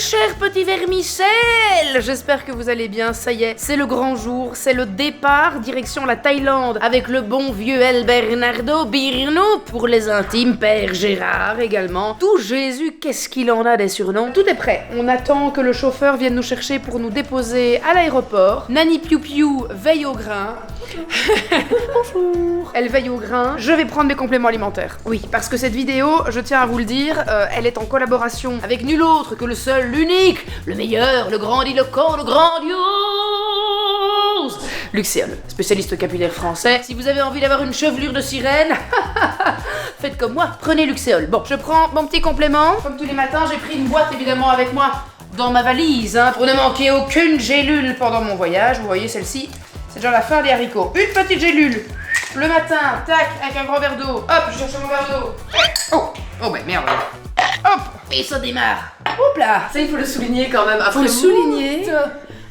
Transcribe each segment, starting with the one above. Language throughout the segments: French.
chers petits vermicelles, j'espère que vous allez bien, ça y est, c'est le grand jour, c'est le départ, direction la Thaïlande, avec le bon vieux El Bernardo Birno, pour les intimes, Père Gérard également. Tout Jésus, qu'est-ce qu'il en a des surnoms. Tout est prêt, on attend que le chauffeur vienne nous chercher pour nous déposer à l'aéroport. Nani Piu Piu veille au grain. Bonjour. Elle veille au grain. Je vais prendre mes compléments alimentaires. Oui, parce que cette vidéo, je tiens à vous le dire, elle est en collaboration avec nul autre que le seul, l'unique, le meilleur, le grandiloquent, le grandiose Luxéol, spécialiste capillaire français. Si vous avez envie d'avoir une chevelure de sirène, faites comme moi, prenez Luxéol. Bon, je prends mon petit complément. Comme tous les matins, j'ai pris une boîte évidemment avec moi dans ma valise, pour ne manquer aucune gélule pendant mon voyage. Vous voyez celle-ci, c'est genre la fin des haricots. Une petite gélule le matin, tac, avec un grand verre d'eau. Hop, je cherche mon verre d'eau. Oh bah merde. Hop, et ça démarre. Hop là. Ça, il faut le souligner quand même. Faut le souligner.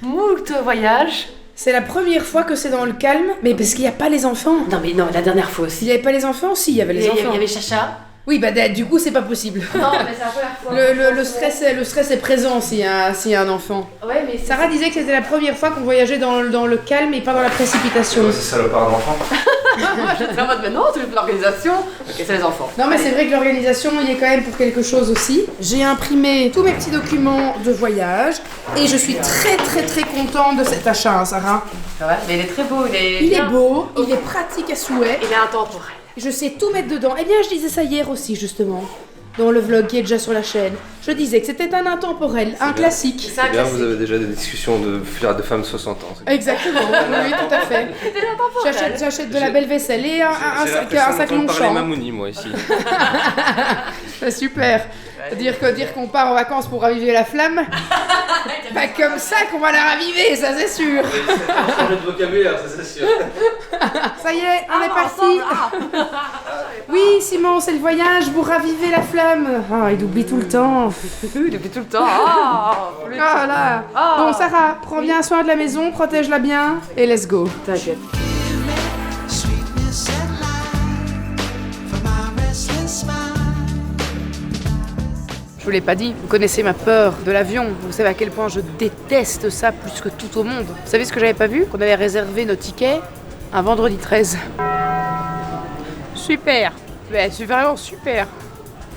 Moult voyages. C'est la première fois que c'est dans le calme, mais parce qu'il n'y a pas les enfants. Non mais non, la dernière fois Il aussi. n'y avait pas les enfants? Si, il y avait les enfants. Il y avait Chacha. Oui, bah du coup, c'est pas possible. Non, mais c'est la première fois. Le stress est présent s'il y a un enfant. Ouais, mais Sarah disait que c'était la première fois qu'on voyageait dans le calme et pas dans la précipitation. C'est salopard d'enfant. Moi, j'étais en mode, mais non, tu fais l'organisation. Ok, c'est les enfants. Non, mais c'est vrai que l'organisation y est quand même pour quelque chose aussi. J'ai imprimé tous mes petits documents de voyage et je suis très très très contente de cet achat, hein, Sarah. Ouais, mais il est très beau, Il est beau, il est pratique à souhait. Il est intemporel. Je sais tout mettre dedans. Eh bien, je disais ça hier aussi, justement. Dans le vlog qui est déjà sur la chaîne. Je disais que c'était un intemporel, un classique. C'est un Bien, classique. vous avez déjà des discussions de femmes de 60 ans. Exactement, oui, tout à fait. C'était intemporel. J'achète de la belle vaisselle et un sac long parler champ. Mamouni, moi, ici. C'est super. Dire qu'on part en vacances pour raviver la flamme, pas comme ça qu'on va la raviver, ça c'est sûr. Changer de vocabulaire, ça c'est sûr. Ça y est, on est parti. Oui, Simon, c'est le voyage pour raviver la flamme. Ah, il oublie tout le temps. Depuis tout le temps. Ah là. Bon, Sarah, prends bien soin de la maison, protège-la bien et let's go. T'inquiète. Je vous l'ai pas dit, vous connaissez ma peur de l'avion. Vous savez à quel point je déteste ça plus que tout au monde. Vous savez ce que j'avais pas vu? Qu'on avait réservé nos tickets un vendredi 13. Super. Ouais, c'est vraiment super.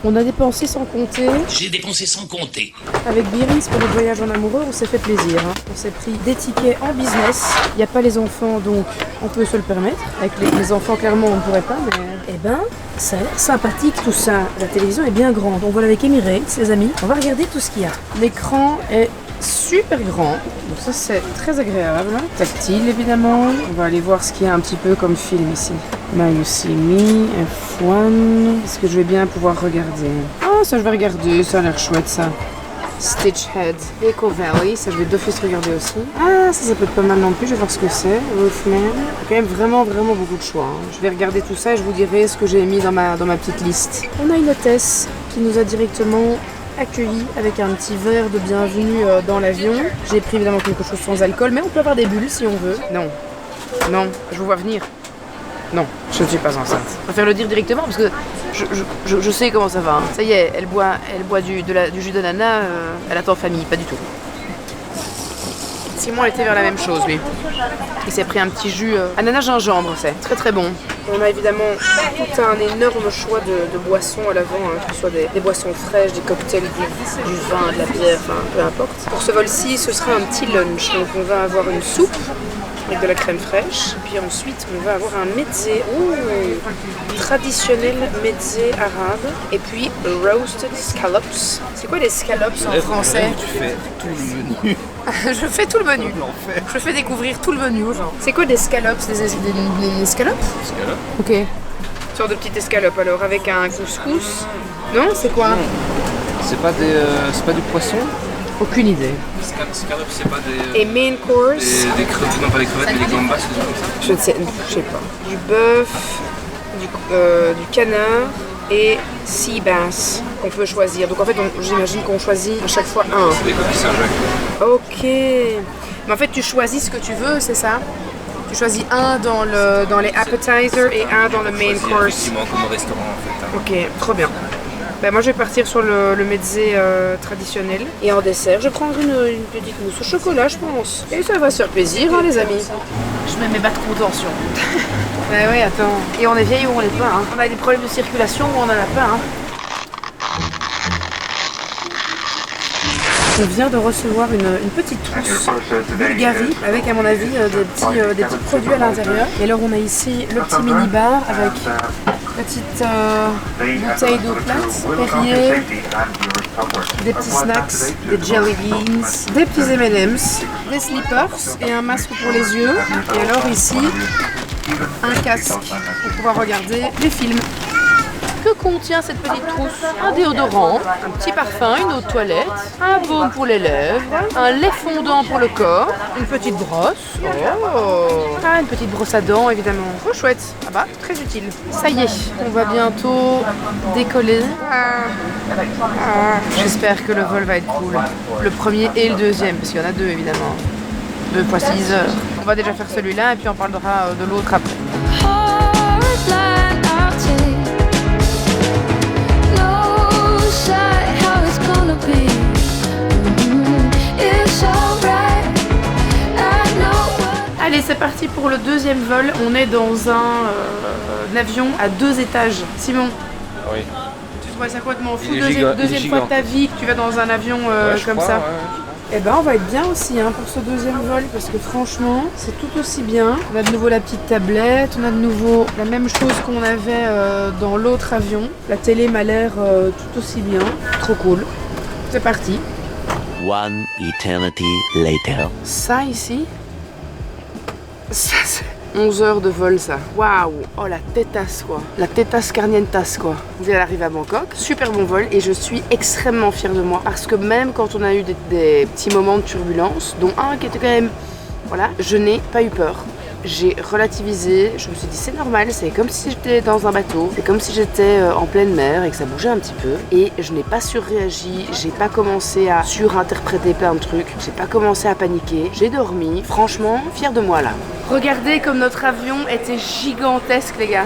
On a dépensé sans compter. J'ai dépensé sans compter. Avec Biris pour le voyage en amoureux, on s'est fait plaisir. On s'est pris des tickets en business. Il n'y a pas les enfants, donc on peut se le permettre. Avec les enfants, clairement, on ne pourrait pas, mais... Eh ben, ça a l'air sympathique tout ça. La télévision est bien grande. On vole avec Emirates, les amis. On va regarder tout ce qu'il y a. L'écran est super grand, donc ça c'est très agréable. Tactile évidemment. On va aller voir ce qu'il y a un petit peu comme film ici. Now You See Me, F1. Est-ce que je vais bien pouvoir regarder? Ah, ça je vais regarder, ça a l'air chouette ça. Stitch Head, Echo Valley, ça je vais d'office regarder aussi. Ah, ça peut être pas mal non plus, je vais voir ce que c'est. Roofman. Il y a quand même vraiment beaucoup de choix. Hein. Je vais regarder tout ça et je vous dirai ce que j'ai mis dans ma petite liste. On a une hôtesse qui nous a directement accueillis avec un petit verre de bienvenue dans l'avion. J'ai pris évidemment quelque chose sans alcool, mais on peut avoir des bulles si on veut. Non, non, je vous vois venir. Non, je ne suis pas enceinte. Je préfère le dire directement parce que je sais comment ça va. Hein. Ça y est, elle boit du jus d'ananas, elle attend famille, pas du tout. Simon était vers la même chose lui. Il s'est pris un petit jus ananas gingembre, c'est très très bon. On a évidemment tout un énorme choix de boissons à l'avant, hein, que ce soit des boissons fraîches, des cocktails, du vin, de la bière, enfin peu importe. Pour ce vol-ci, ce sera un petit lunch, donc on va avoir une soupe avec de la crème fraîche, puis ensuite on va avoir un mezzé, traditionnel mezzé arabe, et puis roasted scallops. C'est quoi les scallops en français? Tu fais tout le menu. Je fais tout le menu. Je fais découvrir tout le menu aux gens. C'est quoi des scallops? Des escalopes? Scallops. Ok. Une sorte de petite escalope alors, avec un couscous. Non, c'est quoi? C'est pas du poisson? Aucune idée. Scallops, c'est pas des... Et main course? Des crevettes, non pas des crevettes, mais des gambas, c'est comme ça. Je sais pas. Du bœuf, du canard et sea bass qu'on peut choisir. Donc en fait, j'imagine qu'on choisit à chaque fois un. C'est des coquilles Saint-Jacques. Ok. Mais en fait, tu choisis ce que tu veux, c'est ça? Tu choisis un dans les appetizers et un dans le main course. Effectivement, comme au restaurant en fait. Ok, trop bien. Bah, moi je vais partir sur le mezze traditionnel. Et en dessert, je vais prendre une petite mousse au chocolat, je pense. Et ça va se faire plaisir, hein, les amis. Je mets mes bas de contention. Bah oui, attends. Et on est vieilles ou on l'est pas, hein. On a des problèmes de circulation ou on en a pas, hein. On vient de recevoir une petite trousse Bulgarie avec, à mon avis, des petits produits à l'intérieur. Et alors on a ici le petit mini-bar avec petite bouteille d'eau plate, Perrier, des petits snacks, des jelly beans, des petits M&M's, des slippers et un masque pour les yeux. Et alors ici, un casque pour pouvoir regarder les films. Que contient cette petite trousse? Un déodorant, un petit parfum, une eau de toilette, un baume pour les lèvres, un lait fondant pour le corps, une petite brosse. Oh. Ah, une petite brosse à dents évidemment. Trop chouette. Ah bah, très utile. Ça y est, on va bientôt décoller. J'espère que le vol va être cool. Le premier et le deuxième, parce qu'il y en a deux évidemment. 2 fois 6 heures. On va déjà faire celui-là et puis on parlera de l'autre après. Allez, c'est parti pour le deuxième vol. On est dans un avion à 2 étages. Simon, Oui. tu trouves ça complètement fou? Il est Deuxième fois de ta vie que tu vas dans un avion comme ça. Ouais. Eh ben, on va être bien aussi hein, pour ce deuxième vol parce que franchement, c'est tout aussi bien. On a de nouveau la petite tablette, on a de nouveau la même chose qu'on avait dans l'autre avion. La télé m'a l'air tout aussi bien. Trop cool. C'est parti. One eternity later. Ça ici, ça c'est 11 heures de vol ça. Waouh. Oh la tétasse quoi. La tétasse carnientas quoi. On vient d'arriver à Bangkok. Super bon vol et je suis extrêmement fière de moi. Parce que même quand on a eu des petits moments de turbulence, dont un qui était quand même... Voilà, je n'ai pas eu peur. J'ai relativisé, je me suis dit c'est normal, c'est comme si j'étais dans un bateau, c'est comme si j'étais en pleine mer et que ça bougeait un petit peu. Et je n'ai pas surréagi, j'ai pas commencé à surinterpréter plein de trucs, j'ai pas commencé à paniquer, j'ai dormi. Franchement, fière de moi là. Regardez comme notre avion était gigantesque les gars.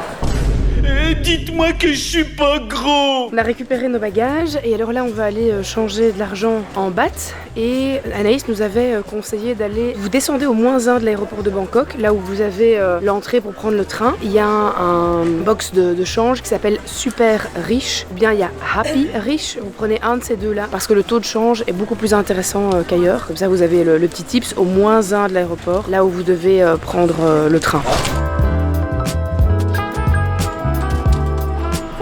Dites-moi que je suis pas gros. On a récupéré nos bagages et alors là on va aller changer de l'argent en bahts et Anaïs nous avait conseillé d'aller, vous descendez au -1 de l'aéroport de Bangkok, là où vous avez l'entrée pour prendre le train. Il y a un box de change qui s'appelle Super Riche, ou bien il y a Happy Rich, vous prenez un de ces deux là parce que le taux de change est beaucoup plus intéressant qu'ailleurs. Comme ça vous avez le petit tips au -1 de l'aéroport, là où vous devez prendre le train.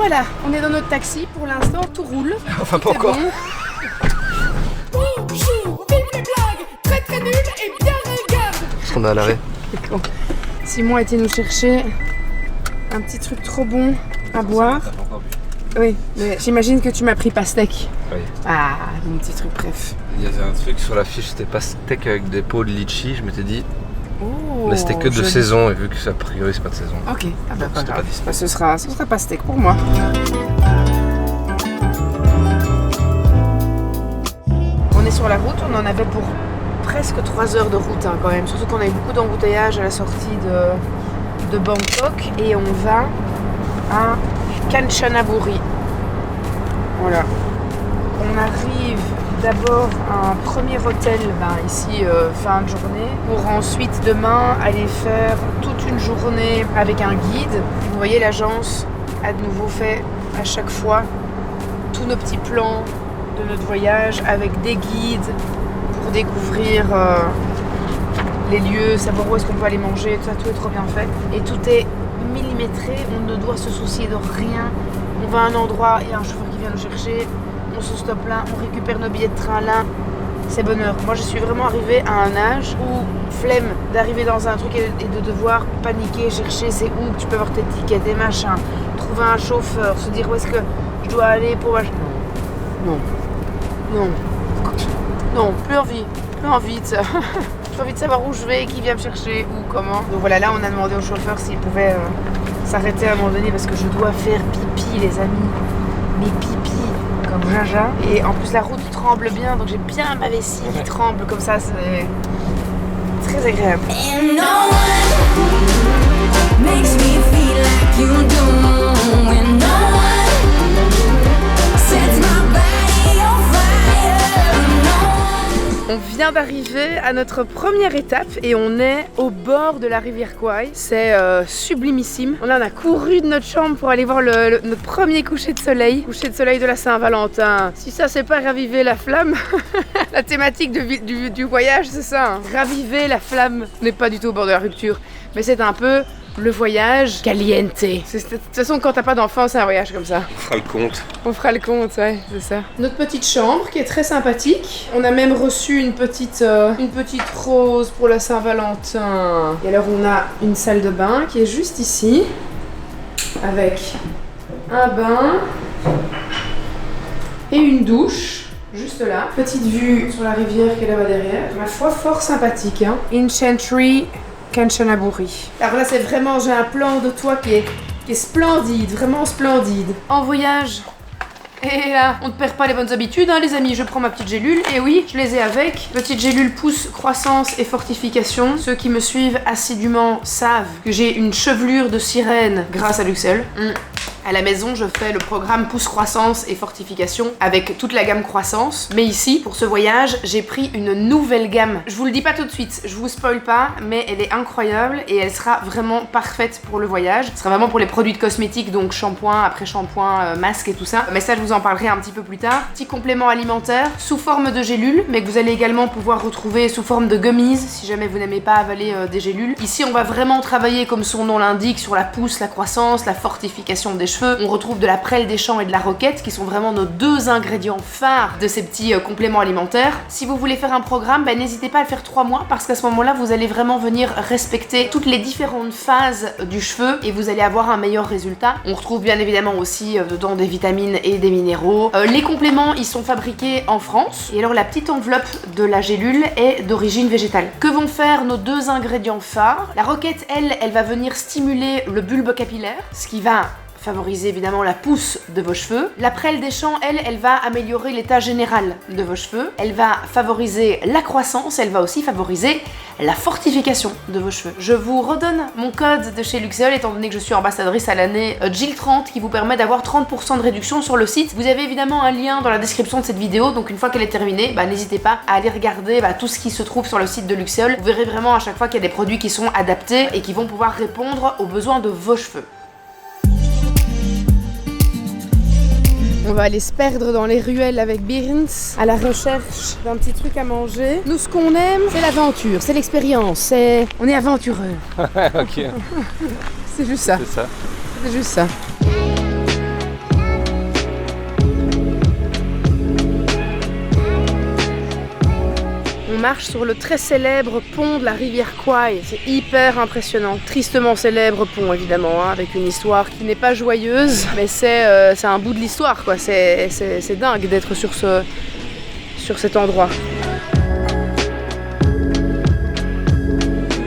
Voilà, on est dans notre taxi, pour l'instant tout roule. Enfin pas encore. Bon. Bonjour, vive les blagues, très très nul et bien ringard. Parce qu'on est à l'arrêt. Simon a été nous chercher un petit truc trop bon à boire. T'as pas encore bu. Oui, mais j'imagine que tu m'as pris pastèque. Oui. Ah, mon petit truc bref. Il y avait un truc sur l'affiche, c'était pas steak avec des pots de litchi. Je m'étais dit, Oh, mais c'était que de joli. saison et vu que a priori c'est pas de saison. Ok, ah bah pas C'était grave. pas dispo. Bah, ce sera pastèque pour moi. On est sur la route, on en avait pour presque 3 heures de route hein, quand même. Surtout qu'on a eu beaucoup d'embouteillages à la sortie de Bangkok et on va à Kanchanaburi. Voilà. On arrive d'abord à un premier hôtel ici fin de journée pour ensuite demain aller faire toute une journée avec un guide. Vous voyez l'agence a de nouveau fait à chaque fois tous nos petits plans de notre voyage avec des guides pour découvrir les lieux, savoir où est-ce qu'on peut aller manger, tout est trop bien fait et tout est millimétré, on ne doit se soucier de rien. On va à un endroit, il y a un chauffeur qui vient nous chercher, on se stoppe là, on récupère nos billets de train là, c'est bonheur. Moi je suis vraiment arrivée à un âge où flemme d'arriver dans un truc et de devoir paniquer, chercher c'est où que tu peux avoir tes tickets, tes machins, trouver un chauffeur, se dire où est-ce que je dois aller pour... Non, plus envie de ça. J'ai envie de savoir où je vais, qui vient me chercher, où, comment. Donc voilà, là on a demandé au chauffeur s'il pouvait s'arrêter à un moment donné parce que je dois faire pipi les amis. Mais pipi comme Jaja. Et en plus la route tremble bien, donc j'ai bien ma vessie qui tremble comme ça, c'est très agréable. And no one makes me feel like you do. And no one vient d'arriver à notre première étape et on est au bord de la rivière Kwai. C'est sublimissime. On a couru de notre chambre pour aller voir notre premier coucher de soleil de la Saint-Valentin. Si ça c'est pas raviver la flamme, la thématique du voyage c'est ça. Hein. Raviver la flamme. On n'est pas du tout au bord de la rupture, mais c'est un peu le voyage caliente. De toute façon, quand t'as pas d'enfant, c'est un voyage comme ça. On fera le compte. On fera le compte, ouais, c'est ça. Notre petite chambre qui est très sympathique. On a même reçu une petite rose pour la Saint-Valentin. Et alors, on a une salle de bain qui est juste ici, avec un bain et une douche. Juste là. Petite vue sur la rivière qui est là-bas derrière. Ma foi, fort sympathique. Hein. Inchantry Kanchanaburi. Alors là, c'est vraiment, j'ai un plan de toit qui est splendide, vraiment splendide. En voyage. Et là, on ne perd pas les bonnes habitudes, hein, les amis. Je prends ma petite gélule, et oui, je les ai avec. Petite gélule pousse, croissance et fortification. Ceux qui me suivent assidûment savent que j'ai une chevelure de sirène grâce à Luxel. À la maison, je fais le programme pousse croissance et fortification avec toute la gamme croissance. Mais ici, pour ce voyage, j'ai pris une nouvelle gamme. Je vous le dis pas tout de suite, je vous spoil pas, mais elle est incroyable et elle sera vraiment parfaite pour le voyage. Ce sera vraiment pour les produits de cosmétiques, donc shampoing, après shampoing, masque et tout ça. Mais ça, je vous en parlerai un petit peu plus tard. Petit complément alimentaire sous forme de gélules, mais que vous allez également pouvoir retrouver sous forme de gummies si jamais vous n'aimez pas avaler des gélules. Ici, on va vraiment travailler, comme son nom l'indique, sur la pousse, la croissance, la fortification des cheveux. On retrouve de la prêle des champs et de la roquette qui sont vraiment nos deux ingrédients phares de ces petits compléments alimentaires. Si vous voulez faire un programme, n'hésitez pas à le faire 3 mois parce qu'à ce moment-là, vous allez vraiment venir respecter toutes les différentes phases du cheveu et vous allez avoir un meilleur résultat. On retrouve bien évidemment aussi dedans des vitamines et des minéraux. Les compléments, ils sont fabriqués en France. Et alors la petite enveloppe de la gélule est d'origine végétale. Que vont faire nos deux ingrédients phares? La roquette, elle va venir stimuler le bulbe capillaire, ce qui va favoriser évidemment la pousse de vos cheveux. La prêle des champs, elle va améliorer l'état général de vos cheveux. Elle va favoriser la croissance, elle va aussi favoriser la fortification de vos cheveux. Je vous redonne mon code de chez Luxel, étant donné que je suis ambassadrice à l'année Jill30, qui vous permet d'avoir 30% de réduction sur le site. Vous avez évidemment un lien dans la description de cette vidéo, donc une fois qu'elle est terminée, n'hésitez pas à aller regarder tout ce qui se trouve sur le site de Luxel. Vous verrez vraiment à chaque fois qu'il y a des produits qui sont adaptés et qui vont pouvoir répondre aux besoins de vos cheveux. On va aller se perdre dans les ruelles avec Birns à la recherche d'un petit truc à manger. Nous, ce qu'on aime, c'est l'aventure, c'est l'expérience, on est aventureux. Ok. C'est juste ça. C'est ça. C'est juste ça. On marche sur le très célèbre pont de la rivière Kwai. C'est hyper impressionnant. Tristement célèbre pont évidemment, avec une histoire qui n'est pas joyeuse, mais c'est un bout de l'histoire quoi. C'est dingue d'être sur cet endroit.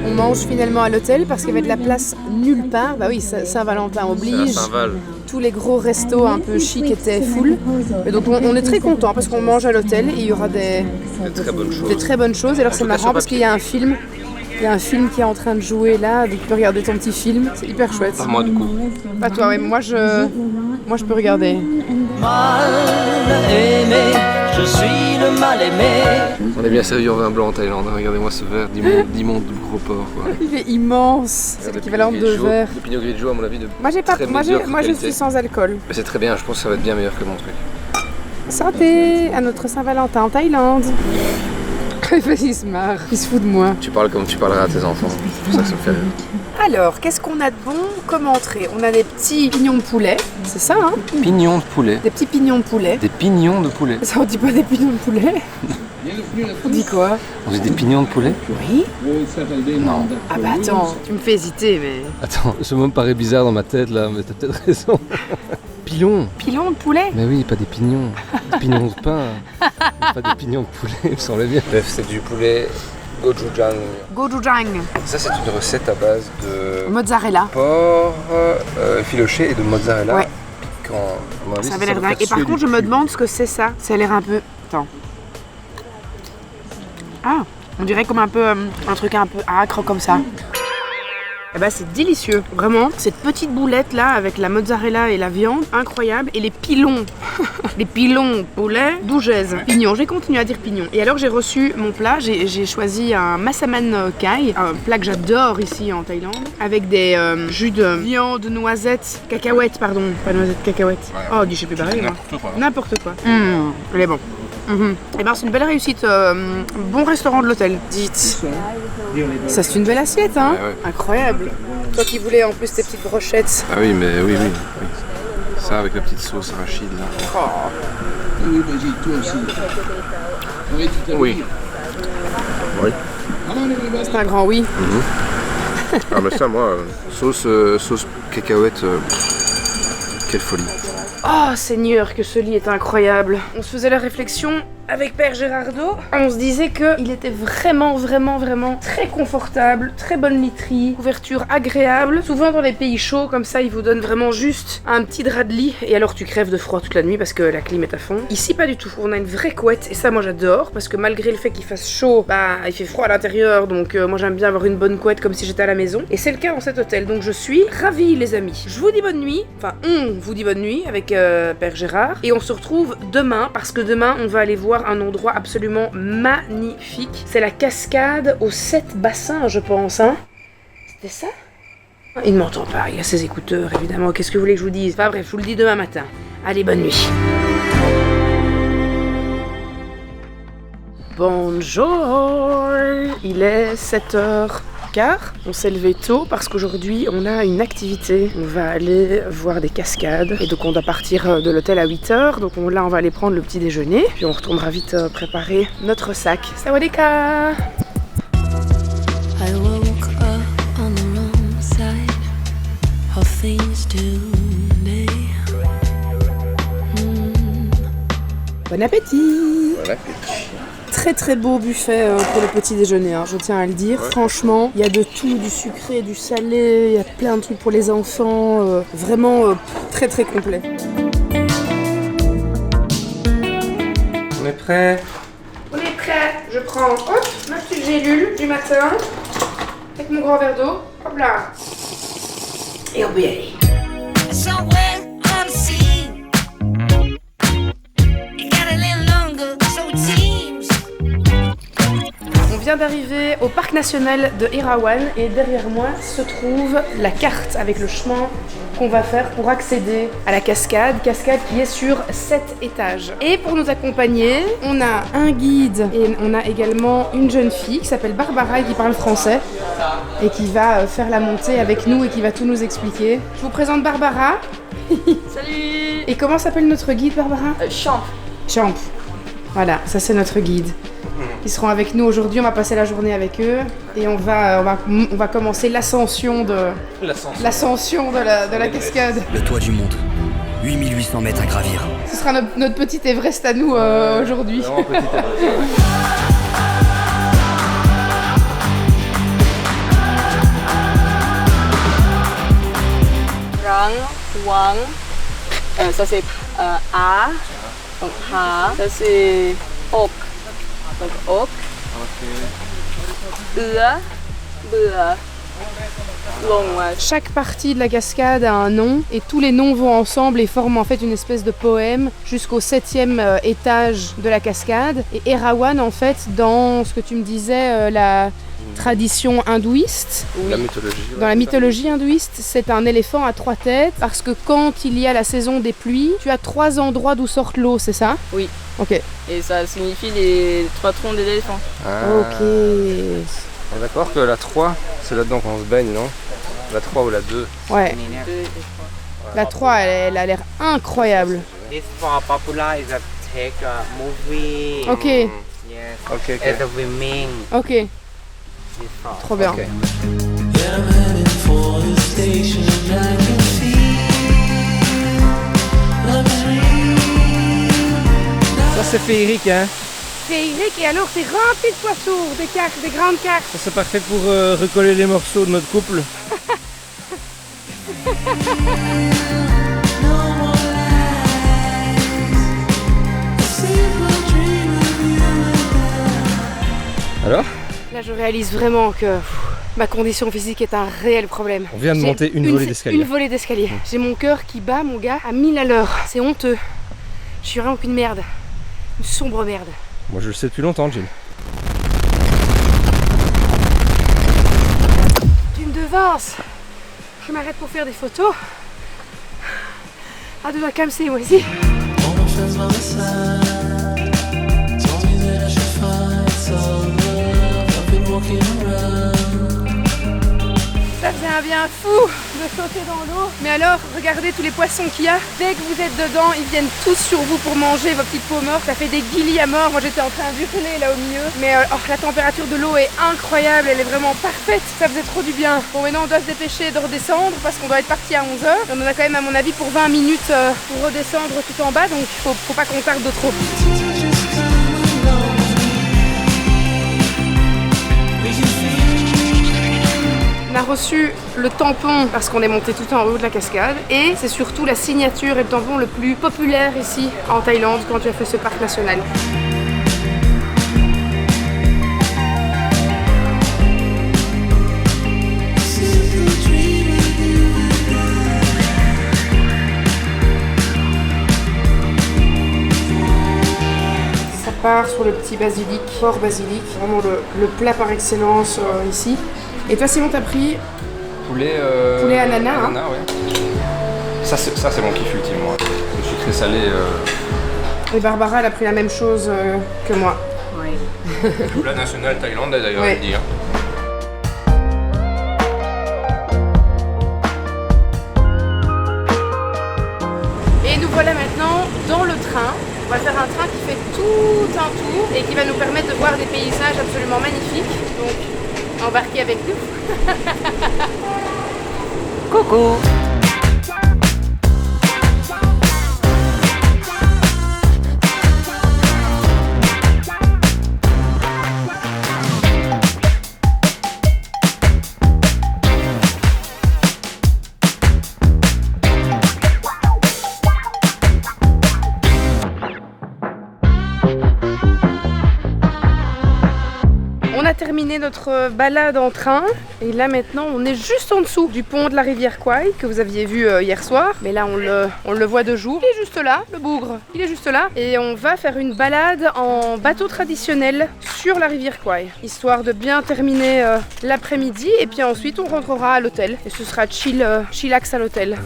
On mange finalement à l'hôtel parce qu'il y avait de la place nulle part. Bah oui, Saint-Valentin oblige. Saint-Val. Tous les gros restos un peu chics étaient full. Et donc on est très content parce qu'on mange à l'hôtel et il y aura des très bonnes choses. Et alors c'est marrant parce qu'il y a un film. Il y a un film qui est en train de jouer là, donc tu peux regarder ton petit film, c'est hyper chouette. Pas moi du coup. Pas toi, ouais, moi je peux regarder. Mal aimé, je suis le mal aimé. On est bien servi au vin blanc en Thaïlande, regardez-moi ce verre d'immonde du gros porc quoi. Il est immense, c'est l'équivalent de 2 verres. Le Pinot Grigio à mon avis de Moi je suis sans alcool. Mais c'est très bien, je pense que ça va être bien meilleur que mon truc. Santé à notre Saint-Valentin en Thaïlande. Il se marre, il se fout de moi. Tu parles comme tu parleras à tes enfants, c'est pour ça que ça me fait rire. Alors, qu'est-ce qu'on a de bon comme entrée? On a des petits pignons de poulet, c'est ça hein? Pignons de poulet. Des petits pignons de poulet. Des pignons de poulet. Ça on dit pas des pignons de poulet? On dit quoi? On dit des pignons de poulet? Oui. Non. Ah bah attends, tu me fais hésiter mais... Attends, ce mot me paraît bizarre dans ma tête là, mais t'as peut-être raison. Pilon. Pilon de poulet? Mais oui, pas des pignons. Des pignons de pain. Pas des pignons de poulet, il me semblait bien. Bref, c'est du poulet gochujang. Gochujang. Ça, c'est une recette à base de Mozzarella. porc filoché et de mozzarella Ouais. piquant. Ça avait l'air dingue. Et par contre, je me demande ce que c'est ça. Ça a l'air un peu... Attends. Ah, on dirait comme un peu... un truc un peu âcre comme ça. Eh ben, c'est délicieux, vraiment. Cette petite boulette là avec la mozzarella et la viande, incroyable. Et les pilons, les pilons poulet, doujaise. Pignon, je vais continuer à dire pignon. Et alors j'ai reçu mon plat, j'ai choisi un massaman kai, un plat que j'adore ici en Thaïlande, avec des jus de viande, noisettes, cacahuètes, pardon, pas noisettes, cacahuètes. Oh, je sais plus pareil, moi. N'importe quoi. Elle est bon. Et ben c'est une belle réussite, bon restaurant de l'hôtel. Dites. Ça c'est une belle assiette, hein. Ouais. Incroyable. Toi qui voulais en plus tes petites brochettes. Ah oui, mais oui. Ça avec la petite sauce arachide là. Oui. C'est un grand oui. Ah mais ça moi, sauce cacahuète, quelle folie. Oh Seigneur, que ce lit est incroyable. On se faisait la réflexion avec Père Gérardo. On se disait qu'il était vraiment très confortable, très bonne literie, couverture agréable. Souvent dans les pays chauds comme ça, ils vous donnent vraiment juste un petit drap de lit et alors tu crèves de froid toute la nuit parce que la clim est à fond. Ici pas du tout, on a une vraie couette et ça moi j'adore parce que malgré le fait qu'il fasse chaud, bah il fait froid à l'intérieur donc moi j'aime bien avoir une bonne couette comme si j'étais à la maison et c'est le cas dans cet hôtel donc je suis ravie les amis. Je vous dis bonne nuit, enfin on vous dit bonne nuit avec Père Gérard et on se retrouve demain parce que demain on va aller voir un endroit absolument magnifique. C'est la cascade aux 7 bassins, je pense, hein. C'était ça? Il ne m'entend pas, il a ses écouteurs, évidemment. Qu'est-ce que vous voulez que je vous dise? Enfin bref, je vous le dis demain matin. Allez, bonne nuit. Bonjour. Il est 7h15. On s'est levé tôt parce qu'aujourd'hui on a une activité. On va aller voir des cascades et donc on doit partir de l'hôtel à 8h. Donc là on va aller prendre le petit déjeuner. Puis on retournera vite préparer notre sac. Sawadika. I woke up on the wrong side of things today. Bon appétit. Voilà. Très beau buffet pour le petit déjeuner, hein, je tiens à le dire. Ouais. Franchement, il y a de tout, du sucré, du salé, il y a plein de trucs pour les enfants. Vraiment très complet. On est prêt? On est prêt. Je prends ma petite gélule du matin avec mon grand verre d'eau. Hop là. Et on peut y aller. On vient d'arriver au parc national de Erawan et derrière moi se trouve la carte avec le chemin qu'on va faire pour accéder à la cascade qui est sur 7 étages. Et pour nous accompagner, on a un guide et on a également une jeune fille qui s'appelle Barbara et qui parle français et qui va faire la montée avec nous et qui va tout nous expliquer. Je vous présente Barbara. Salut. Et comment s'appelle notre guide, Barbara? Champ. Champ. Voilà, ça c'est notre guide. Ils seront avec nous aujourd'hui, on va passer la journée avec eux et on va commencer l'ascension de la cascade. Le toit du monde, 8800 mètres à gravir. Ce sera notre petit Everest à nous aujourd'hui. Rang, Wang, ça c'est A, donc Ha, ça c'est Ok. Donc ok. Chaque partie de la cascade a un nom et tous les noms vont ensemble et forment en fait une espèce de poème jusqu'au 7e étage de la cascade. Et Erawan en fait, dans ce que tu me disais, la tradition hindouiste, La mythologie. dans la mythologie hindouiste, c'est un éléphant à 3 têtes parce que quand il y a la saison des pluies, tu as 3 endroits d'où sort l'eau, c'est ça? Oui. Ok. Et ça signifie les 3 troncs des éléphants. Ok. On est d'accord que la 3, c'est là-dedans qu'on se baigne, non? La 3 ou la 2? Ouais. La 3, elle a l'air incroyable. This for popular is a take movie. Ok. Yes. Ok. As a swimming. Ok. Trop bien. Ok. Ça c'est féerique, hein. Féerique et alors c'est rempli de poissons, des grandes cartes. Ça c'est parfait pour recoller les morceaux de notre couple. Alors? Là je réalise vraiment que Ma condition physique est un réel problème. On vient de monter une volée d'escalier. Une volée d'escalier. J'ai mon cœur qui bat, mon gars, à 1000 à l'heure. C'est honteux. Je suis vraiment qu'une merde. Une sombre merde. Moi je le sais depuis longtemps, Jill. Tu me devances. Je m'arrête pour faire des photos. Ah, de la camser, moi aussi. Ça faisait un bien fou de sauter dans l'eau. Mais alors, regardez tous les poissons qu'il y a. Dès que vous êtes dedans, ils viennent tous sur vous pour manger vos petites peaux mortes. Ça fait des guillis à mort. Moi, j'étais en train d'hurler là au milieu. Mais la température de l'eau est incroyable. Elle est vraiment parfaite. Ça faisait trop du bien. Bon, maintenant, on doit se dépêcher de redescendre parce qu'on doit être parti à 11h. On en a quand même, à mon avis, pour 20 minutes pour redescendre tout en bas. Donc, faut pas qu'on tarde de trop. On a reçu le tampon parce qu'on est monté tout en haut de la cascade et c'est surtout la signature et le tampon le plus populaire ici en Thaïlande quand tu as fait ce parc national. Ça part sur le petit basilic, fort basilic, vraiment le plat par excellence ici. Et toi Simon, t'as pris Poulet ananas, hein. Ouais. Ça c'est mon kiff ultime, moi. Le sucré salé. Et Barbara elle a pris la même chose que moi. Oui. Le plat national thaïlandais d'ailleurs, Ouais. je dis. Hein. Et nous voilà maintenant dans le train. On va faire un train qui fait tout un tour et qui va nous permettre de voir des paysages absolument magnifiques. Donc embarquez avec nous. Coucou. On a terminé notre balade en train et là maintenant on est juste en dessous du pont de la rivière Kwai que vous aviez vu hier soir. Mais là on le voit de jour. Il est juste là, le bougre, il est juste là. Et on va faire une balade en bateau traditionnel sur la rivière Kwai, histoire de bien terminer l'après-midi et puis ensuite on rentrera à l'hôtel et ce sera chillax à l'hôtel.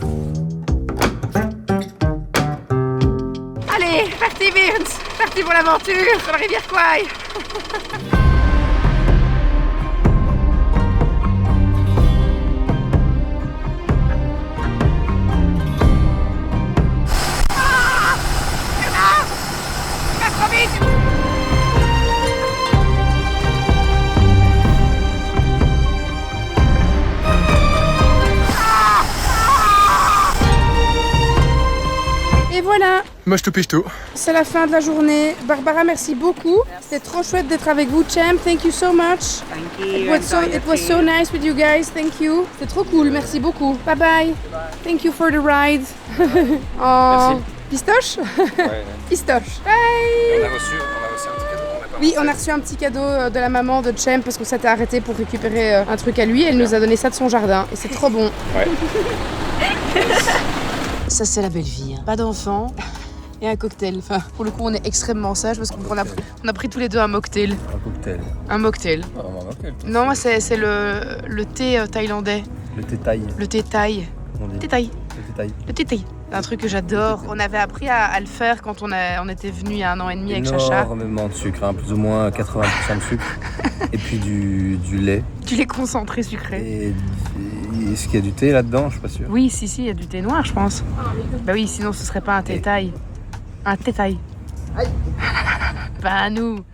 Allez, parti Vince, parti pour l'aventure sur la rivière Kwai. Et voilà, Moi je te pêche tout. c'est la fin de la journée. Barbara, merci beaucoup. C'était trop chouette d'être avec vous. Champ, thank you so much. It was so nice with you guys. Thank you. C'était trop cool. Merci beaucoup. Bye bye. Thank you for the ride. Merci. Pistoche? Ouais. Pistoche. Bye. On a reçu un petit cadeau. Oui, on a reçu un petit cadeau de la maman de Champ parce qu'on s'était arrêté pour récupérer un truc à lui. Elle nous a donné ça de son jardin et c'est trop bon. Ouais. Ça c'est la belle vie. Hein. Pas d'enfants et un cocktail. Enfin, pour le coup, on est extrêmement sage parce qu'on a pris tous les deux un mocktail. Un cocktail. Un mocktail. Ah, vraiment un cocktail. Non, moi c'est le thé thaïlandais. Le thé thaï. Le thé thaï. On dit. Thé thaï. Le thé thaï. Le thé thaï. C'est un truc que j'adore. On avait appris à le faire quand on était venu il y a 1 an et demi avec Chacha. Énormément de sucre, hein, plus ou moins 80% de sucre. Et puis du lait. Du lait concentré sucré. Et est-ce qu'il y a du thé là-dedans? Je suis pas sûr. Oui, si, il y a du thé noir, je pense. Bah oui, sinon ce serait pas un thé thaï. Un thé thaï. Pas à nous.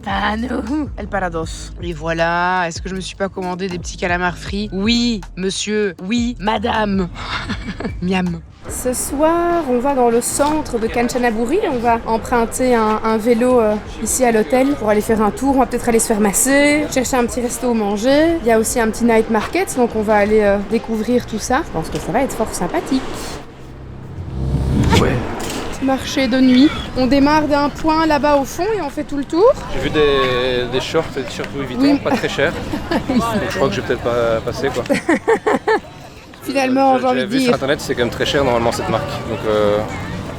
Pas à nous. El Parados. Et voilà, est-ce que je me suis pas commandé des petits calamars frits? Oui, monsieur. Oui, madame. Miam. Ce soir, on va dans le centre de Kanchanaburi. On va emprunter un vélo ici à l'hôtel pour aller faire un tour. On va peut-être aller se faire masser, chercher un petit resto où manger. Il y a aussi un petit night market, donc on va aller découvrir tout ça. Je pense que ça va être fort sympathique. Ouais. marché de nuit. On démarre d'un point là-bas au fond et on fait tout le tour. J'ai vu des shorts et des shirts Louis Vuitton, Oui. pas très chers. Oui, Donc je crois que je vais peut-être pas passer quoi. Finalement, j'ai envie de vu sur dire, internet, c'est quand même très cher normalement cette marque. Donc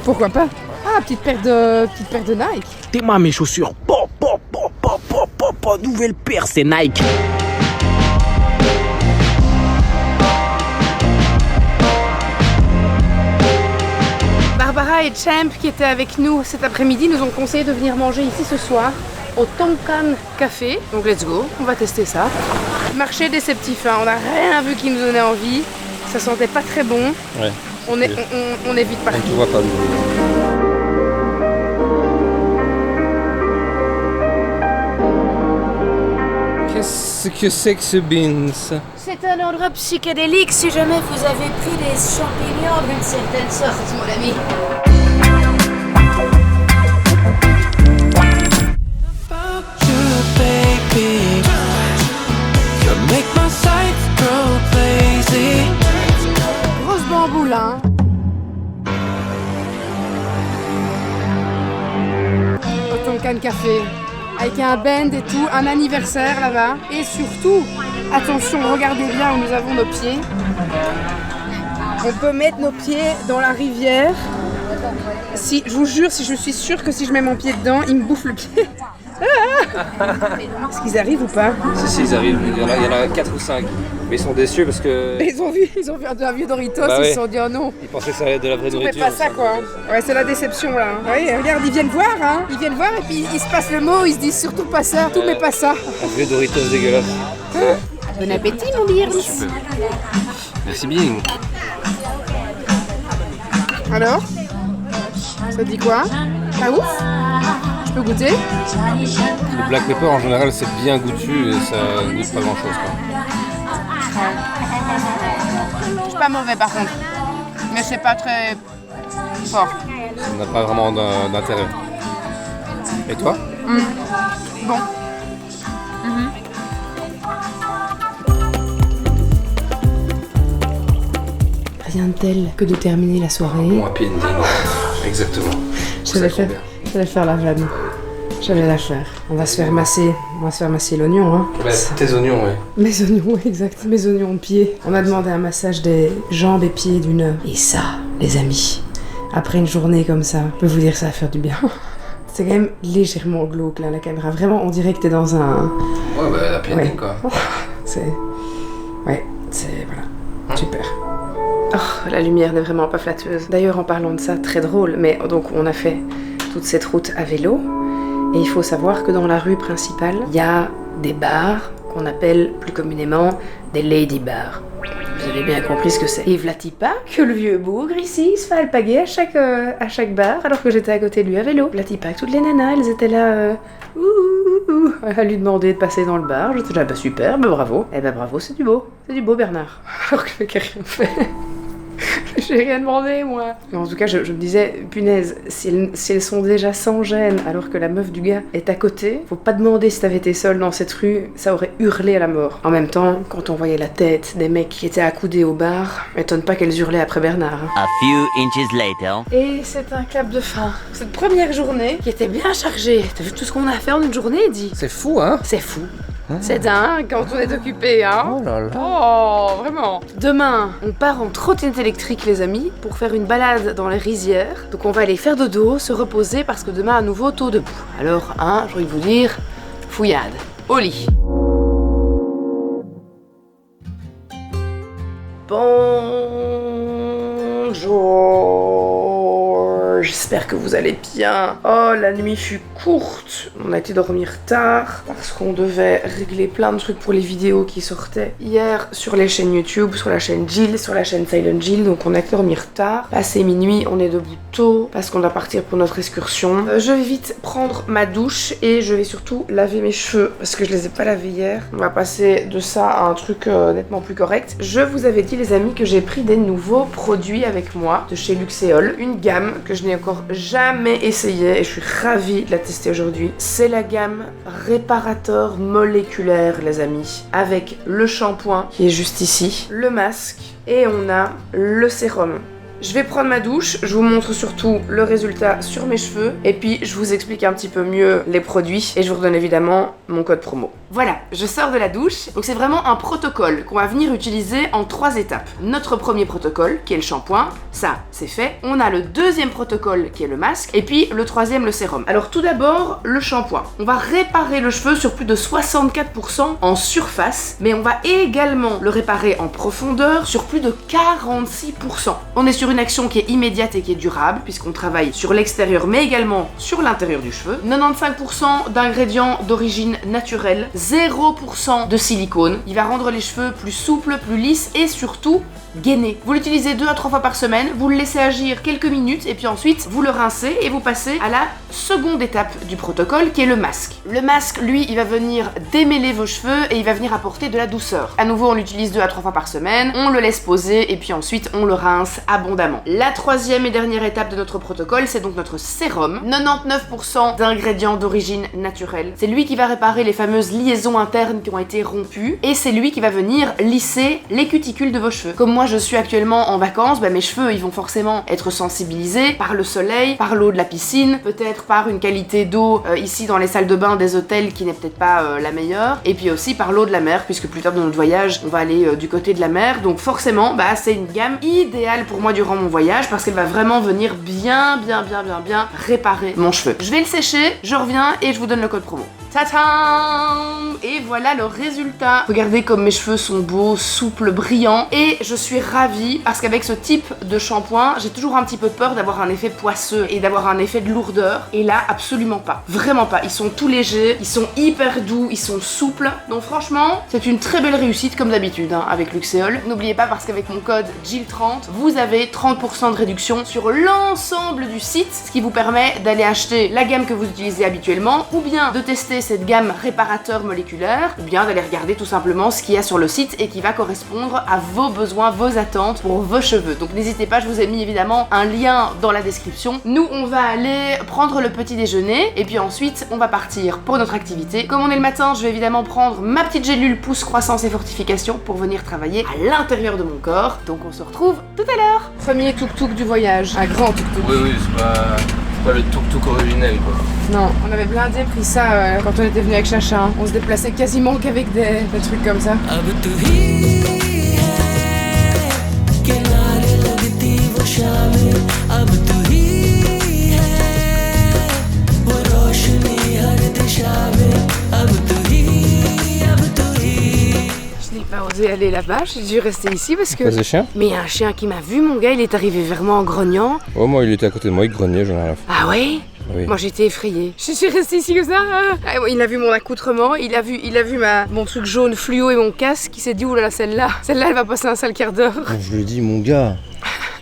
pourquoi pas? Ah, petite paire de Nike. T'es-moi mes chaussures. Nouvelle paire, c'est Nike. Barbara et Champ qui étaient avec nous cet après-midi nous ont conseillé de venir manger ici ce soir au Tonkan Café. Donc let's go, on va tester ça. Marché déceptif, hein. On n'a rien vu qui nous donnait envie. Ça sentait pas très bon. ouais. On est vite On parti. ne voit pas. Qu'est-ce que c'est que ce beans? C'est un endroit psychédélique si jamais vous avez pris des champignons d'une certaine sorte, mon ami. Grosse bamboule, hein. Au Tonkan Café. Avec un band et tout, un anniversaire là-bas. Et surtout, attention, regardez bien où nous avons nos pieds. On peut mettre nos pieds dans la rivière. Si, je vous jure, si je suis sûre que si je mets mon pied dedans, il me bouffe le pied. Est-ce qu'ils arrivent ou pas? Si, ils arrivent. Il y en a 4 ou 5. Mais ils sont déçus parce que. Ils ont vu un vieux Doritos, Bah ils ouais. se sont dit oh non. Ils pensaient que ça allait être de la vraie Mais nourriture. pas ça quoi. Ouais, c'est la déception là. Ouais, regarde, ils viennent voir, hein. Ils viennent voir et puis ils se passent le mot, ils se disent surtout pas ça, tout mais pas ça. Un vieux Doritos dégueulasse. Bon appétit mon Birds. Merci bien. Alors? Ça te dit quoi? Pas ouf? Je peux goûter? Le black pepper en général c'est bien goûtu et ça goûte pas grand chose quoi. C'est pas mauvais par contre. Mais c'est pas très fort. Ça n'a pas vraiment d'intérêt. Et toi? Bon. Rien de tel que de terminer la soirée. Bon happy ending. Exactement. J'allais faire la vanne. J'allais la faire. On va se faire masser l'oignon, hein. Ouais, tes oignons, ouais. Mes oignons, ouais, exact. Mes oignons de pied. On a demandé un massage des jambes et pieds d'1 heure. Et ça, les amis, après une journée comme ça, je peux vous dire ça va faire du bien. C'est quand même légèrement glauque là, la caméra. Vraiment, on dirait que t'es dans un... Ouais, bah happy ending quoi. C'est... Ouais, c'est... Voilà. Super. Oh, la lumière n'est vraiment pas flatteuse. D'ailleurs, en parlant de ça, très drôle, mais donc on a fait toute cette route à vélo. Et il faut savoir que dans la rue principale, il y a des bars qu'on appelle plus communément des lady bars. Vous avez bien compris ce que c'est. Et v'là-t-il pas que le vieux bougre ici il se fait alpaguer à chaque bar alors que j'étais à côté de lui à vélo. V'là-t-il pas que toutes les nanas elles étaient là à lui demander de passer dans le bar. J'étais là bah super, bah bravo. Eh bah bravo, c'est du beau Bernard. Alors que je n'ai rien fait. J'ai rien demandé, moi. Mais en tout cas, je me disais, punaise, si elles sont déjà sans gêne alors que la meuf du gars est à côté, faut pas demander si t'avais été seule dans cette rue, ça aurait hurlé à la mort. En même temps, quand on voyait la tête des mecs qui étaient accoudés au bar, m'étonne pas qu'elles hurlaient après Bernard. Hein. A few inches later. Et c'est un clap de fin. Cette première journée qui était bien chargée. T'as vu tout ce qu'on a fait en une journée, dit? C'est fou, hein? C'est fou. C'est dingue quand on est occupé, hein. Oh là là. Oh, vraiment. Demain, on part en trottinette électrique, les amis, pour faire une balade dans les rizières. Donc on va aller faire dodo, se reposer, parce que demain, à nouveau, tôt debout. Alors, hein, j'ai envie de vous dire, fouillade. Au lit. Bonjour. J'espère que vous allez bien. Oh, la nuit fut courte. On a été dormir tard parce qu'on devait régler plein de trucs pour les vidéos qui sortaient hier sur les chaînes YouTube, sur la chaîne Jill, sur la chaîne Silent Jill. Donc on a été dormir tard. Passé minuit, on est debout tôt parce qu'on doit partir pour notre excursion. Je vais vite prendre ma douche et je vais surtout laver mes cheveux parce que je les ai pas lavés hier. On va passer de ça à un truc nettement plus correct. Je vous avais dit, les amis, que j'ai pris des nouveaux produits avec moi de chez Luxéol. Une gamme que je n'ai encore jamais essayée et je suis ravie de la tester aujourd'hui. C'est la gamme réparateur moléculaire, les amis, avec le shampoing qui est juste ici, le masque et on a le sérum. je vais prendre ma douche, je vous montre surtout le résultat sur mes cheveux et puis je vous explique un petit peu mieux les produits et je vous redonne évidemment mon code promo. Voilà, je sors de la douche, donc c'est vraiment un protocole qu'on va venir utiliser en 3 étapes. Notre premier protocole, qui est le shampoing, ça c'est fait. On a le deuxième protocole qui est le masque et puis le troisième le sérum. Alors tout d'abord, le shampoing. On va réparer le cheveu sur plus de 64% en surface, mais on va également le réparer en profondeur sur plus de 46%. On est sur une action qui est immédiate et qui est durable, puisqu'on travaille sur l'extérieur mais également sur l'intérieur du cheveu. 95% d'ingrédients d'origine naturelle, 0% de silicone. Il va rendre les cheveux plus souples, plus lisses et surtout gainés. Vous l'utilisez 2 à 3 fois par semaine, vous le laissez agir quelques minutes et puis ensuite vous le rincez et vous passez à la seconde étape du protocole qui est le masque. Le masque, lui, il va venir démêler vos cheveux et il va venir apporter de la douceur. À nouveau, on l'utilise 2 à 3 fois par semaine, on le laisse poser et puis ensuite on le rince abondamment. La troisième et dernière étape de notre protocole, c'est donc notre sérum. 99% d'ingrédients d'origine naturelle. C'est lui qui va réparer les fameuses liaisons internes qui ont été rompues et c'est lui qui va venir lisser les cuticules de vos cheveux. Comme moi je suis actuellement en vacances, mes cheveux ils vont forcément être sensibilisés par le soleil, par l'eau de la piscine, peut-être par une qualité d'eau ici dans les salles de bain des hôtels qui n'est peut-être pas la meilleure, et puis aussi par l'eau de la mer, puisque plus tard dans notre voyage on va aller du côté de la mer, donc forcément c'est une gamme idéale pour moi durant mon voyage parce qu'elle va vraiment venir bien réparer mon cheveu. Je vais le sécher, je reviens et je vous donne le code promo. Tadam! Et voilà le résultat. Regardez comme mes cheveux sont beaux, souples, brillants. Et je suis ravie parce qu'avec ce type de shampoing, j'ai toujours un petit peu peur d'avoir un effet poisseux et d'avoir un effet de lourdeur. Et là, absolument pas. Vraiment pas. Ils sont tout légers, ils sont hyper doux, ils sont souples. Donc franchement, c'est une très belle réussite comme d'habitude avec Luxéol. N'oubliez pas parce qu'avec mon code JILL30, vous avez 30% de réduction sur l'ensemble du site, ce qui vous permet d'aller acheter la gamme que vous utilisez habituellement ou bien de tester cette gamme réparateur moléculaire, ou bien d'aller regarder tout simplement ce qu'il y a sur le site et qui va correspondre à vos besoins, vos attentes pour vos cheveux. Donc n'hésitez pas, je vous ai mis évidemment un lien dans la description. Nous, on va aller prendre le petit déjeuner et puis ensuite, on va partir pour notre activité. Comme on est le matin, je vais évidemment prendre ma petite gélule pousse croissance et fortification pour venir travailler à l'intérieur de mon corps. Donc on se retrouve tout à l'heure. Premier tuk-tuk du voyage, un grand tuk-tuk. Oui, c'est pas le tuk-tuk originel quoi. Non, on avait blindé pris ça quand on était venu avec Chacha. On se déplaçait quasiment qu'avec des trucs comme ça. Je n'ai pas osé aller là-bas, j'ai dû rester ici parce que... Des chiens? Mais il y a un chien qui m'a vu, mon gars, il est arrivé vers moi en grognant. Oh, moi il était à côté de moi, il grognait, j'en ai rien à foutre. Ah ouais? Oui. Moi j'étais effrayée. Je suis restée ici comme ça. Il a vu mon accoutrement, il a vu mon truc jaune fluo et mon casque. Il s'est dit oulala celle-là elle va passer un sale quart d'heure. Je lui ai dit mon gars,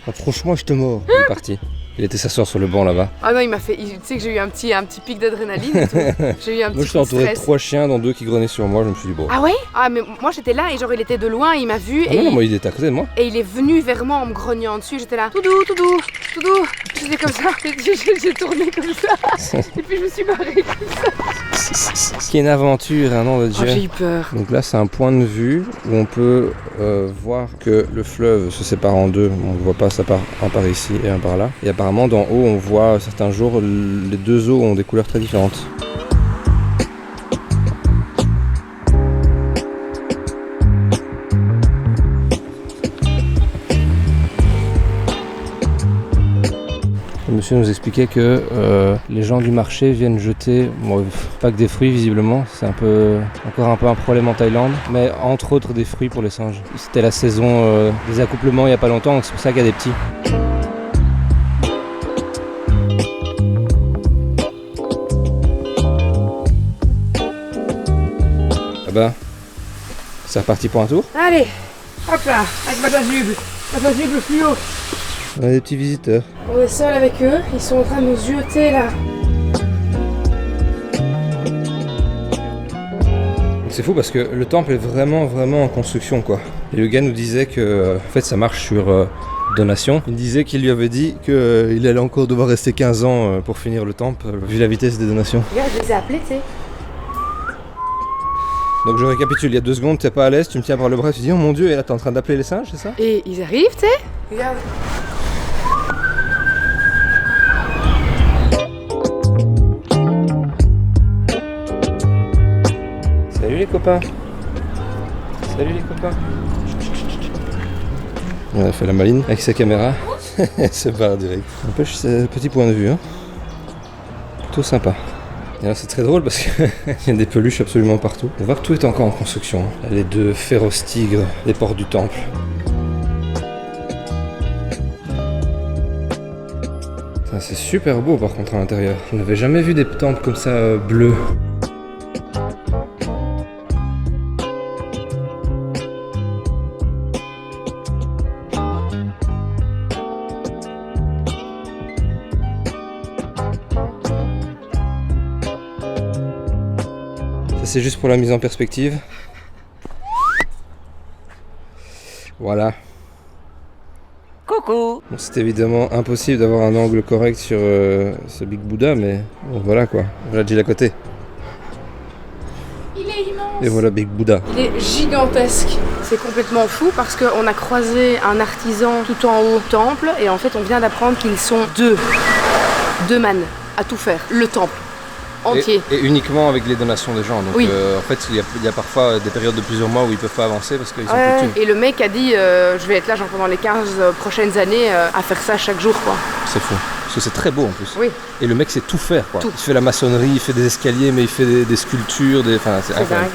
approche-moi je te mords. Il est parti. Il était s'asseoir sur le banc là-bas. Ah non, il m'a fait. Tu sais que j'ai eu un petit pic d'adrénaline et tout. J'ai eu un petit. Moi j'étais entouré de 3 chiens, dont 2 qui grenaient sur moi, je me suis dit bon. Ah ouais? Ah mais moi j'étais là et genre il était de loin, il m'a vu Ah non, moi il était à côté de moi. Et il est venu vers moi en me grognant dessus, j'étais là, tout doux. J'étais comme ça, j'ai tourné comme ça. Et puis je me suis barrée comme ça. Ce qui est une aventure, on va dire. J'ai eu peur. Donc là c'est un point de vue où on peut voir que le fleuve se sépare en deux. On ne voit pas, ça part un par ici et un par là. Et apparemment d'en haut on voit certains jours les deux eaux ont des couleurs très différentes. Le monsieur nous expliquait que les gens du marché viennent jeter, pas que des fruits visiblement, c'est encore un peu un problème en Thaïlande, mais entre autres des fruits pour les singes. C'était la saison des accouplements il n'y a pas longtemps, donc c'est pour ça qu'il y a des petits. Ah ben, c'est reparti pour un tour. Allez, hop là, avec ma chasuble fluo. On a des petits visiteurs. On est seul avec eux, ils sont en train de nous jeter là. C'est fou parce que le temple est vraiment en construction quoi. Et le gars nous disait que en fait ça marche sur donation. Il disait qu'il lui avait dit qu'il allait encore devoir rester 15 ans pour finir le temple vu la vitesse des donations. Regarde, je les ai appelés, tu sais. Donc je récapitule, il y a 2 secondes, t'es pas à l'aise, tu me tiens par le bras, tu dis oh mon dieu, et là t'es en train d'appeler les singes, c'est ça? Et ils arrivent, tu sais. Regarde. copains. Salut les copains. On a fait la maline avec sa caméra. C'est barre direct. N'empêche, c'est un petit point de vue. Hein. Plutôt sympa. Et là, c'est très drôle parce qu'il y a des peluches absolument partout. On voit que tout est encore en construction. Hein. Les 2 féroces tigres des portes du temple. Ça, c'est super beau par contre à l'intérieur. Je n'avais jamais vu des temples comme ça bleus. C'est juste pour la mise en perspective. Voilà. Coucou. Bon, c'est évidemment impossible d'avoir un angle correct sur ce Big Buddha, mais bon, voilà quoi. Voilà Jill à côté. Il est immense. Et voilà Big Buddha. Il est gigantesque. C'est complètement fou parce qu'on a croisé un artisan tout en haut au temple et en fait on vient d'apprendre qu'ils sont 2 man à tout faire. Le temple. Entier. Et uniquement avec les donations des gens. Donc oui. En fait, il y a parfois des périodes de plusieurs mois où ils peuvent pas avancer parce qu'ils sont plus de thunes. Et le mec a dit je vais être là genre pendant les 15 prochaines années à faire ça chaque jour quoi. C'est fou. Parce que c'est très beau en plus. Oui. Et le mec sait tout faire quoi. Tout. Il fait la maçonnerie, il fait des escaliers, mais il fait des sculptures, enfin c'est incroyable.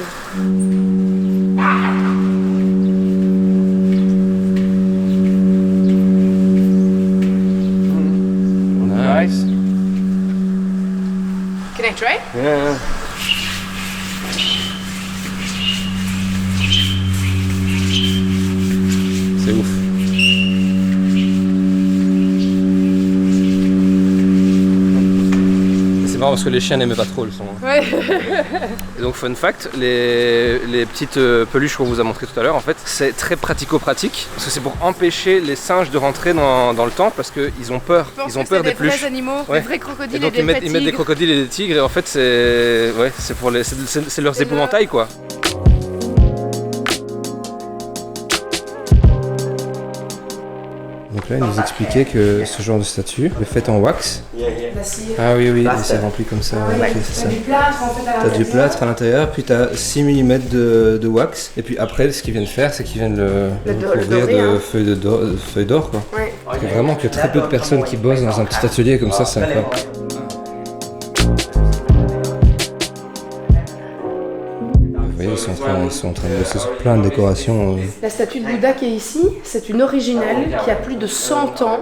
Nice. Can I try? Yeah. C'est ouf. C'est marrant parce que les chiens n'aimaient pas trop le son. Ouais. Et donc fun fact, les petites peluches qu'on vous a montrées tout à l'heure, en fait, c'est très pratico-pratique parce que c'est pour empêcher les singes de rentrer dans le temple parce qu'ils ont peur. Ils ont peur des peluches. Vrais animaux, Ouais. des vrais crocodiles Et donc et des ils mettent des crocodiles et des tigres et en fait c'est pour c'est leurs épouvantails quoi. Donc là, il nous expliquait que ce genre de statue est faite en wax. Ah oui, oui, c'est rempli comme ça. Ouais, Ok, c'est ça. du plâtre en fait à T'as l'intérieur. du plâtre à l'intérieur, puis t'as 6 mm de wax. Et puis après, ce qu'ils viennent faire, c'est qu'ils viennent le recouvrir dorer, de hein. feuilles d'or. Quoi. Ouais. Parce que vraiment qu'il y a très peu de personnes qui bossent dans un petit atelier comme ça, c'est incroyable. Vous voyez, ils sont en train de bosser sur plein de décorations. La statue de Bouddha qui est ici, c'est une originale qui a plus de 100 ans.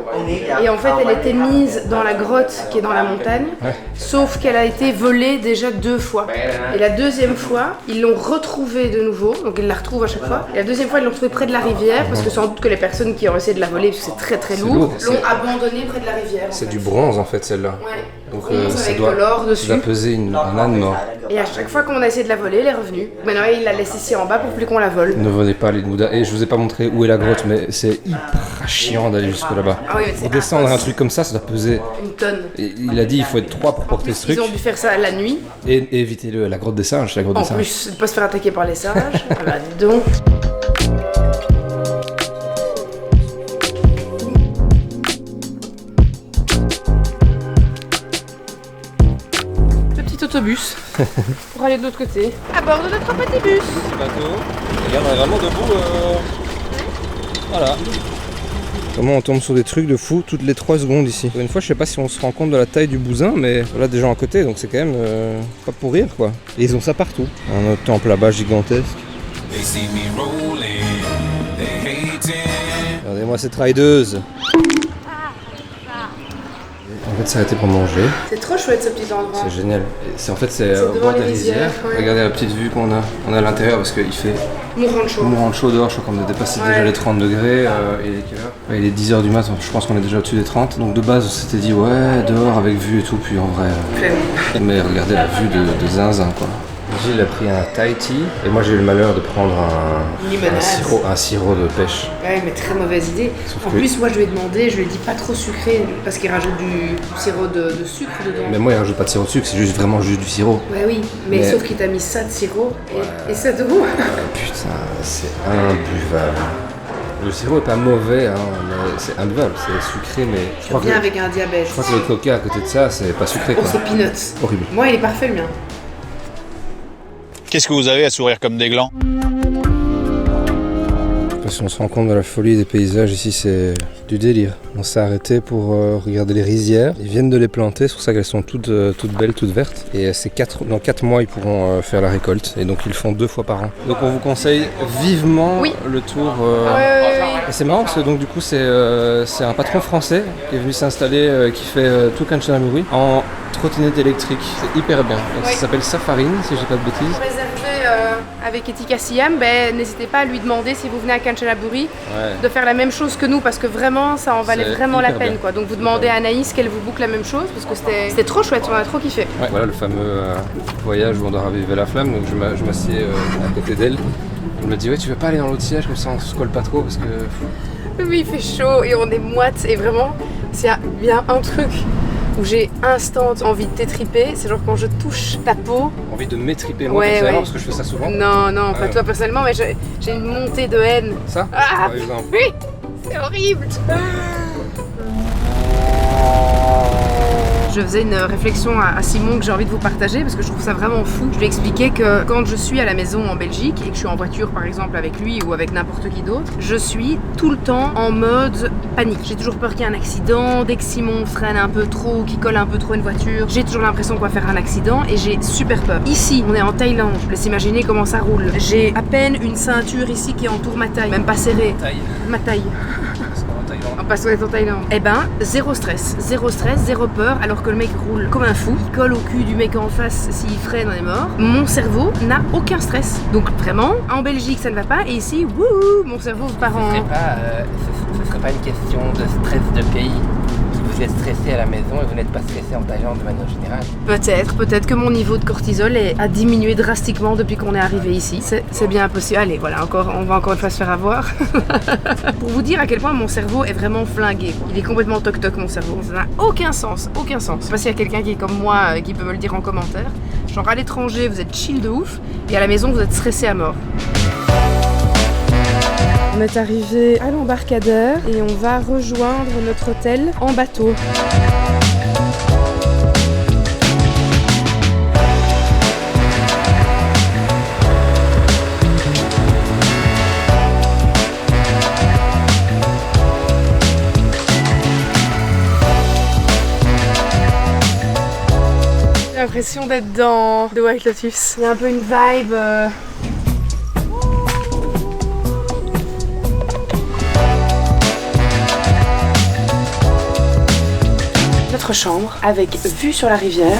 Et en fait, elle était mise dans la grotte qui est dans la montagne. Ouais. Sauf qu'elle a été volée déjà 2 fois. Et la deuxième fois, ils l'ont retrouvée de nouveau. Donc ils la retrouvent à chaque fois. Et la deuxième fois, ils l'ont retrouvée près de la rivière. Parce que sans doute que les personnes qui ont essayé de la voler, parce que c'est très très lourd, l'ont abandonnée près de la rivière. C'est du bronze en fait, celle-là. Ouais. Donc Bronze avec doit, de l'or dessus. ça doit peser un âne mort. Et à chaque fois qu'on a essayé de la voler, elle est revenue. Maintenant, il la laisse ici en bas pour plus qu'on la vole. Ne venez pas les Bouddha. Et je vous ai pas montré où est la grotte, mais c'est hyper chiant d'aller jusque là-bas. Ah oui, mais c'est Pour descendre atroce. un truc comme ça, ça doit peser. Une tonne. Et il a dit il faut être 3 pour porter ce truc. Ils ont dû faire ça la nuit. Et éviter la grotte des singes, la grotte En des singes. plus, de pas se faire attaquer par les singes. Ah bah, dis donc. Le petit autobus pour aller de l'autre côté. À bord de notre petit bus. Bateau. Regarde, on est vraiment debout. Voilà. Comment on tombe sur des trucs de fou toutes les 3 secondes ici. Une fois, je sais pas si on se rend compte de la taille du bousin, mais voilà des gens à côté, donc c'est quand même pas pour rire quoi. Et ils ont ça partout. Un autre temple là-bas gigantesque. Regardez-moi cette rideuse. En fait, ça a été pour manger. C'est trop chouette ce petit endroit. C'est génial. C'est au devant bord de les la rizière. rizières, ouais. Regardez la petite vue qu'on a. On est à l'intérieur parce qu'il fait Mourant de chaud. mourant de chaud dehors. Je crois qu'on a dépassé déjà les 30 degrés. Il est quelle heure ? Ouais, il est 10h du matin. Je pense qu'on est déjà au-dessus des 30. Donc de base, on s'était dit ouais, dehors avec vue et tout. Puis en vrai. Mais regardez la vue de zinzin quoi. Gilles a pris un Thai tea et moi j'ai eu le malheur de prendre un sirop de pêche. Ouais, mais très mauvaise idée. En plus, moi je lui ai demandé, je lui ai dit pas trop sucré parce qu'il rajoute du sirop de sucre dedans. Mais moi il rajoute pas de sirop de sucre, c'est juste vraiment juste du sirop. Ouais, oui, mais sauf qu'il t'a mis ça de sirop et ça de goût. Putain, c'est imbuvable. Le sirop est pas mauvais, hein, mais c'est imbuvable, c'est sucré, mais je crois Viens avec un diabète. Je crois que le coca à côté de ça, c'est pas sucré Oh, quoi. c'est peanuts. Horrible. Moi, il est parfait le mien. Qu'est-ce que vous avez à sourire comme des glands? Si on se rend compte de la folie des paysages ici, c'est du délire. On s'est arrêté pour regarder les rizières. Ils viennent de les planter, c'est pour ça qu'elles sont toutes belles, toutes vertes. Et dans 4 mois, ils pourront faire la récolte. Et donc ils le font 2 fois par an. Donc on vous conseille vivement le tour. Et c'est marrant parce que donc, du coup c'est un patron français qui est venu s'installer, qui fait tout Kanchanaburi en trottinette électrique. C'est hyper bien. Donc, ça s'appelle Safarine, si je dis pas de bêtises. Avec Etika Siam, n'hésitez pas à lui demander si vous venez à Kanchanaburi de faire la même chose que nous parce que vraiment ça en valait vraiment la peine quoi. Donc vous demandez à Anaïs qu'elle vous boucle la même chose parce que c'était trop chouette, on a trop kiffé. Ouais, voilà le fameux voyage où on doit raviver la flamme, donc je m'assieds à côté d'elle. Elle me dit ouais tu veux pas aller dans l'autre siège comme ça on se colle pas trop parce que... Oui il fait chaud et on est moite et vraiment s'il y a bien un truc où j'ai instant envie de t'étriper, c'est genre quand je touche ta peau. Envie de m'étriper moi personnellement parce que je fais ça souvent. Non, pas toi personnellement, mais j'ai une montée de haine. Ça par exemple. Oui, c'est horrible. Je faisais une réflexion à Simon que j'ai envie de vous partager parce que je trouve ça vraiment fou. Je lui ai expliqué que quand je suis à la maison en Belgique et que je suis en voiture par exemple avec lui ou avec n'importe qui d'autre, je suis tout le temps en mode panique. J'ai toujours peur qu'il y ait un accident. Dès que Simon freine un peu trop ou qu'il colle un peu trop une voiture, j'ai toujours l'impression qu'on va faire un accident et j'ai super peur. Ici, on est en Thaïlande, je laisse imaginer comment ça roule. J'ai à peine une ceinture ici qui entoure ma taille, même pas serrée. Ma taille. Parce qu'on est en Thaïlande. Eh ben, zéro stress, zéro peur, alors que le mec roule comme un fou. Il colle au cul du mec en face, s'il freine, on est mort. Mon cerveau n'a aucun stress. Donc vraiment, en Belgique, ça ne va pas, et ici, wouhou, mon cerveau part en... Ce serait pas une question de stress de pays. Vous êtes stressé à la maison et vous n'êtes pas stressé en Thaïlande de manière générale. Peut-être que mon niveau de cortisol a diminué drastiquement depuis qu'on est arrivé ici. C'est bien possible. Allez, voilà, on va encore une fois se faire avoir. Pour vous dire à quel point mon cerveau est vraiment flingué. Il est complètement toc-toc mon cerveau. Ça n'a aucun sens. Je sais pas s'il y a quelqu'un qui est comme moi qui peut me le dire en commentaire. Genre à l'étranger, vous êtes chill de ouf et à la maison, vous êtes stressé à mort. On est arrivé à l'embarcadère et on va rejoindre notre hôtel en bateau. J'ai l'impression d'être dans The White Lotus. Il y a un peu une vibe... Notre chambre avec vue sur la rivière.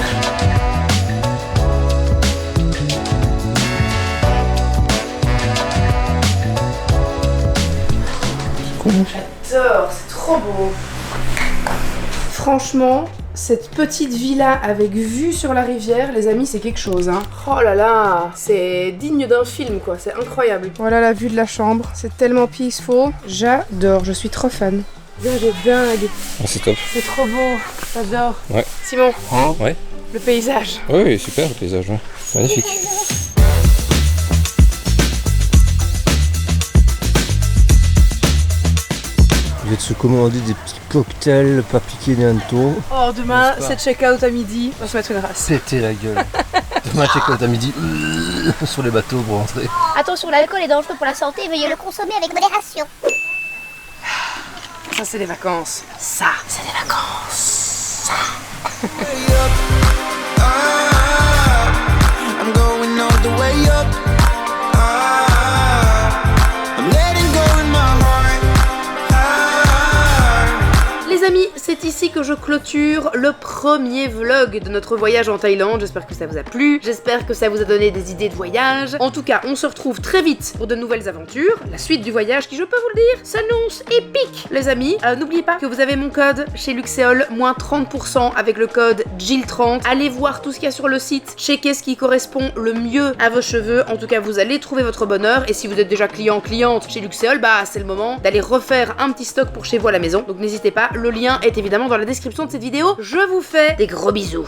J'adore, c'est trop beau. Franchement, cette petite villa avec vue sur la rivière, les amis, c'est quelque chose, hein. Oh là là, c'est digne d'un film, quoi, c'est incroyable. Voilà la vue de la chambre, c'est tellement peaceful. J'adore, je suis trop fan. C'est dingue. Oh, c'est top. C'est trop beau, j'adore. Ouais. Simon, ouais. Le paysage. Oui, super le paysage, ouais. Magnifique. Je vais te se commander des petits cocktails, pas piquer bientôt. Oh, demain, c'est check-out à midi, on va se mettre une race. Péter la gueule. Demain, check-out à midi, sur les bateaux pour rentrer. Attention, l'alcool est dangereux pour la santé, veuillez le consommer avec modération. Ça, c'est des vacances. Ça, c'est des vacances. Ça. I'm going all the way up. I'm letting go in my heart. Les amis, c'est ici que je clôture le premier vlog de notre voyage en Thaïlande. J'espère que ça vous a plu, j'espère que ça vous a donné des idées de voyage. En tout cas, on se retrouve très vite pour de nouvelles aventures. La suite du voyage, qui je peux vous le dire, s'annonce épique, les amis. N'oubliez pas que vous avez mon code chez Luxéol, moins 30% avec le code Jill30. Allez voir tout ce qu'il y a sur le site, checkez ce qui correspond le mieux à vos cheveux. En tout cas, vous allez trouver votre bonheur. Et si vous êtes déjà cliente chez Luxéol, bah c'est le moment d'aller refaire un petit stock pour chez vous à la maison. Donc n'hésitez pas, le lien est évidemment dans la description de cette vidéo. Je vous fais des gros bisous.